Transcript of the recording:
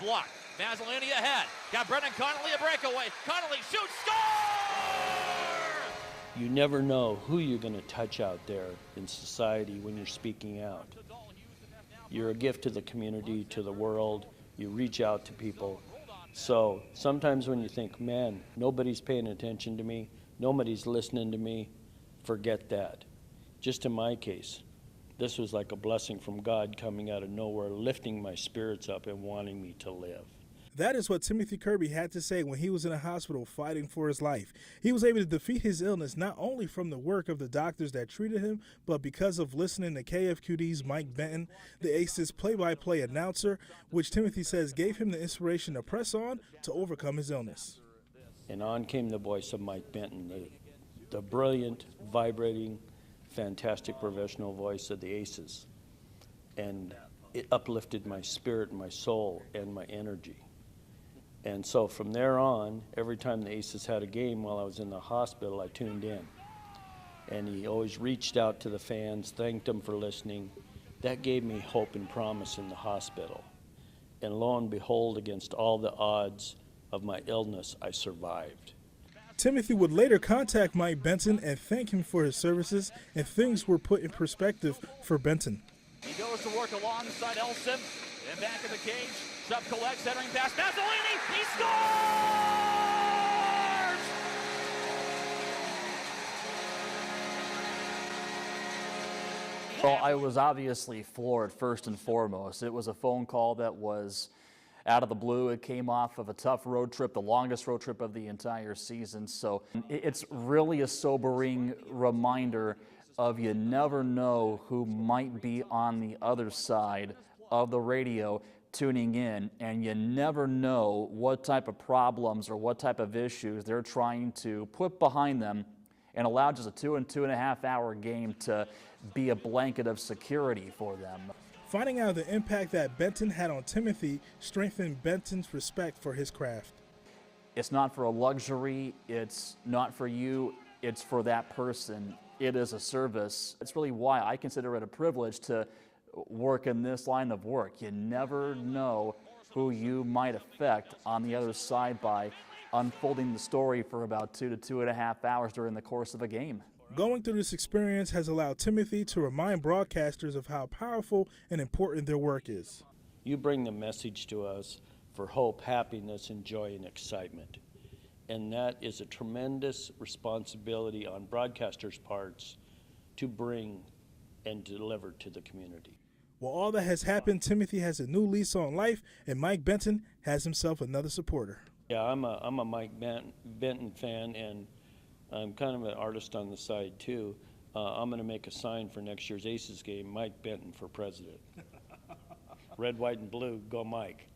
block. Mazzolini ahead. Got Brendan Connolly a breakaway. Connolly shoots, score! You never know who you're going to touch out there in society when you're speaking out. You're a gift to the community, to the world. You reach out to people. So sometimes when you think, man, nobody's paying attention to me, nobody's listening to me, forget that. Just in my case, this was like a blessing from God coming out of nowhere, lifting my spirits up and wanting me to live. That is what Timothy Kirby had to say when he was in a hospital fighting for his life. He was able to defeat his illness not only from the work of the doctors that treated him, but because of listening to KFQD's Mike Benton, the Aces play-by-play announcer, which Timothy says gave him the inspiration to press on to overcome his illness. And on came the voice of Mike Benton, the brilliant, vibrating, fantastic professional voice of the Aces. And it uplifted my spirit, my soul, and my energy. And so from there on, every time the Aces had a game while I was in the hospital, I tuned in. And he always reached out to the fans, thanked them for listening. That gave me hope and promise in the hospital. And lo and behold, against all the odds of my illness, I survived. Timothy would later contact Mike Benton and thank him for his services, and things were put in perspective for Benton. He goes to work alongside Elson, and back in the cage. Sub collects, entering pass. Mazzolini, he scores! Well, I was obviously floored first and foremost. It was a phone call that was out of the blue. It came off of a tough road trip, the longest road trip of the entire season. So it's really a sobering reminder of you never know who might be on the other side of the radio tuning in, and you never know what type of problems or what type of issues they're trying to put behind them and allow just a 2.5 hour game to be a blanket of security for them. Finding out the impact that Benton had on Timothy strengthened Benton's respect for his craft. It's not for a luxury, it's not for you, it's for that person. It is a service. It's really why I consider it a privilege to work in this line of work. You never know who you might affect on the other side by unfolding the story for about 2 to 2.5 hours during the course of a game. Going through this experience has allowed Timothy to remind broadcasters of how powerful and important their work is. You bring the message to us for hope, happiness, and joy and excitement. And that is a tremendous responsibility on broadcasters' parts to bring and deliver to the community. While all that has happened, Timothy has a new lease on life, and Mike Benton has himself another supporter. Yeah, I'm a Mike Benton fan, and I'm kind of an artist on the side too. I'm going to make a sign for next year's Aces game, Mike Benton for president. Red, white, and blue, go Mike.